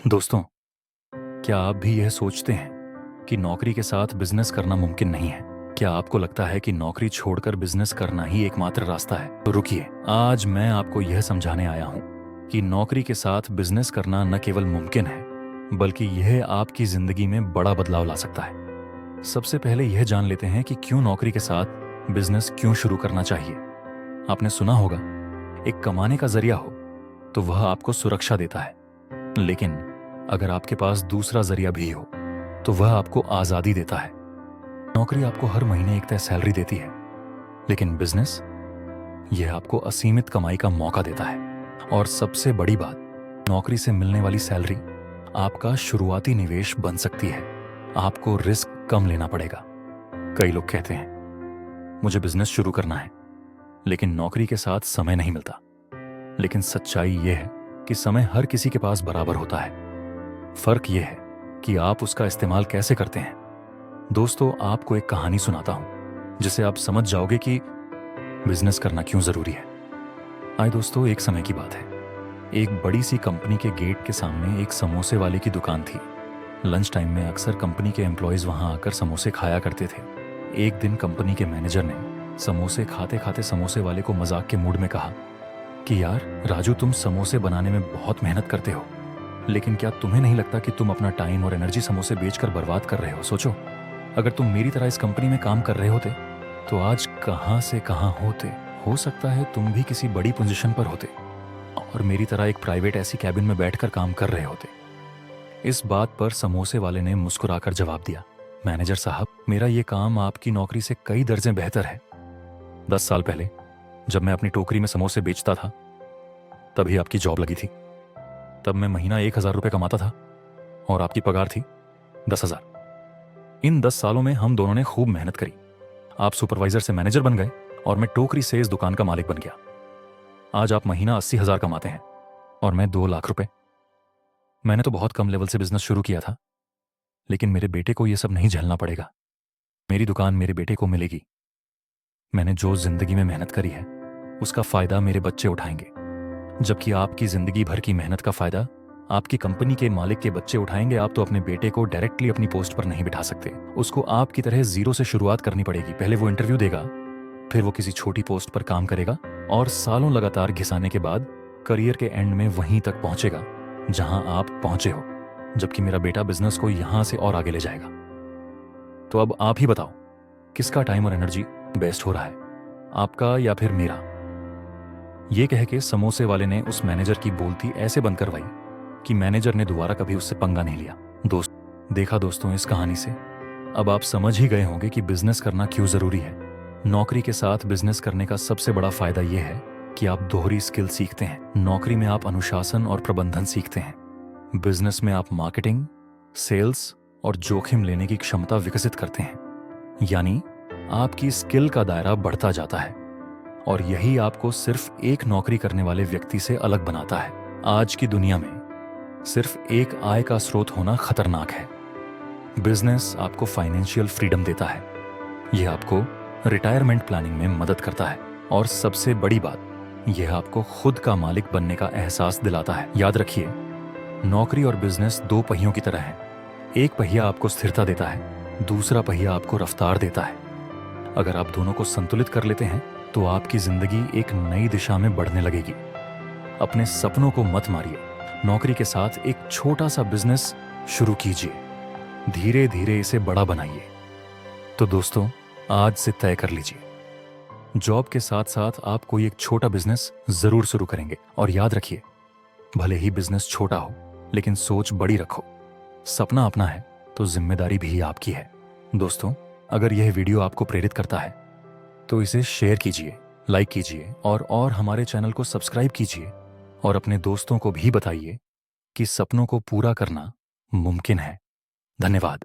दोस्तों, क्या आप भी यह सोचते हैं कि नौकरी के साथ बिजनेस करना मुमकिन नहीं है? क्या आपको लगता है कि नौकरी छोड़कर बिजनेस करना ही एकमात्र रास्ता है? तो रुकिए, आज मैं आपको यह समझाने आया हूं कि नौकरी के साथ बिजनेस करना न केवल मुमकिन है, बल्कि यह आपकी जिंदगी में बड़ा बदलाव ला सकता है। सबसे पहले यह जान लेते हैं कि क्यों नौकरी के साथ बिजनेस क्यों शुरू करना चाहिए। आपने सुना होगा, एक कमाने का जरिया हो तो वह आपको सुरक्षा देता है, लेकिन अगर आपके पास दूसरा जरिया भी हो तो वह आपको आजादी देता है। नौकरी आपको हर महीने एक तय सैलरी देती है, लेकिन बिजनेस यह आपको असीमित कमाई का मौका देता है। और सबसे बड़ी बात, नौकरी से मिलने वाली सैलरी आपका शुरुआती निवेश बन सकती है। आपको रिस्क कम लेना पड़ेगा। कई लोग कहते हैं मुझे बिजनेस शुरू करना है, लेकिन नौकरी के साथ समय नहीं मिलता। लेकिन सच्चाई यह है कि समय हर किसी के पास बराबर होता है। फर्क यह है कि आप उसका इस्तेमाल कैसे करते हैं। दोस्तों, आपको एक कहानी सुनाता हूं जिसे आप समझ जाओगे कि बिजनेस करना क्यों जरूरी है। आए दोस्तों, एक समय की बात है। एक बड़ी सी कंपनी के गेट के सामने एक समोसे वाले की दुकान थी। लंच टाइम में अक्सर कंपनी के एम्प्लॉयज वहां आकर समोसे खाया करते थे। एक दिन कंपनी के मैनेजर ने समोसे खाते खाते समोसे वाले को मजाक के मूड में कहा कि यार राजू, तुम समोसे बनाने में बहुत मेहनत करते हो, लेकिन क्या तुम्हें नहीं लगता कि तुम अपना टाइम और एनर्जी समोसे बेचकर बर्बाद कर रहे हो? सोचो, अगर तुम मेरी तरह इस कंपनी में काम कर रहे होते तो आज कहां से कहां होते। हो सकता है तुम भी किसी बड़ी पोजीशन पर होते और मेरी तरह एक प्राइवेट ऐसी कैबिन में बैठकर काम कर रहे होते। इस बात पर समोसे वाले ने मुस्कुराकर जवाब दिया, मैनेजर साहब, मेरा ये काम आपकी नौकरी से कई दर्जे बेहतर है। 10 साल पहले जब मैं अपनी टोकरी में समोसे बेचता था, तभी आपकी जॉब लगी थी। तब मैं महीना 1,000 रुपये कमाता था और आपकी पगार थी 10,000। इन 10 सालों में हम दोनों ने खूब मेहनत करी। आप सुपरवाइजर से मैनेजर बन गए और मैं टोकरी से इस दुकान का मालिक बन गया। आज आप महीना 80,000 कमाते हैं और मैं 2 लाख रुपए। मैंने तो बहुत कम लेवल से बिजनेस शुरू किया था, लेकिन मेरे बेटे को यह सब नहीं झेलना पड़ेगा। मेरी दुकान मेरे बेटे को मिलेगी। मैंने जो जिंदगी में मेहनत करी है उसका फायदा मेरे बच्चे उठाएंगे, जबकि आपकी जिंदगी भर की मेहनत का फायदा आपकी कंपनी के मालिक के बच्चे उठाएंगे। आप तो अपने बेटे को डायरेक्टली अपनी पोस्ट पर नहीं बिठा सकते। उसको आपकी तरह जीरो से शुरुआत करनी पड़ेगी। पहले वो इंटरव्यू देगा, फिर वो किसी छोटी पोस्ट पर काम करेगा और सालों लगातार घिसाने के बाद करियर के एंड में वहीं तक पहुंचेगा जहां आप पहुंचे हो, जबकि मेरा बेटा बिजनेस को यहां से और आगे ले जाएगा। तो अब आप ही बताओ, किसका टाइम और एनर्जी बेस्ट हो रहा है, आपका या फिर मेरा? ये कह के समोसे वाले ने उस मैनेजर की बोलती ऐसे बंद करवाई कि मैनेजर ने दोबारा कभी उससे पंगा नहीं लिया। देखा दोस्तों, इस कहानी से अब आप समझ ही गए होंगे कि बिजनेस करना क्यों जरूरी है। नौकरी के साथ बिजनेस करने का सबसे बड़ा फायदा यह है कि आप दोहरी स्किल सीखते हैं। नौकरी में आप अनुशासन और प्रबंधन सीखते हैं, बिजनेस में आप मार्केटिंग, सेल्स और जोखिम लेने की क्षमता विकसित करते हैं। यानी आपकी स्किल का दायरा बढ़ता जाता है और यही आपको सिर्फ एक नौकरी करने वाले व्यक्ति से अलग बनाता है। आज की दुनिया में सिर्फ एक आय का स्रोत होना खतरनाक है। बिजनेस आपको फाइनेंशियल फ्रीडम देता है, यह आपको रिटायरमेंट प्लानिंग में मदद करता है और सबसे बड़ी बात, यह आपको खुद का मालिक बनने का एहसास दिलाता है। याद रखिए, नौकरी और बिजनेस दो पहियों की तरह है। एक पहिया आपको स्थिरता देता है, दूसरा पहिया आपको रफ्तार देता है। अगर आप दोनों को संतुलित कर लेते हैं तो आपकी जिंदगी एक नई दिशा में बढ़ने लगेगी। अपने सपनों को मत मारिए, नौकरी के साथ एक छोटा सा बिजनेस शुरू कीजिए, धीरे धीरे इसे बड़ा बनाइए। तो दोस्तों, आज से तय कर लीजिए, जॉब के साथ साथ आप कोई एक छोटा बिजनेस जरूर शुरू करेंगे। और याद रखिए, भले ही बिजनेस छोटा हो, लेकिन सोच बड़ी रखो। सपना अपना है तो जिम्मेदारी भी आपकी है। दोस्तों, अगर यह वीडियो आपको प्रेरित करता है तो इसे शेयर कीजिए, लाइक कीजिए और हमारे चैनल को सब्सक्राइब कीजिए और अपने दोस्तों को भी बताइए कि सपनों को पूरा करना मुमकिन है। धन्यवाद।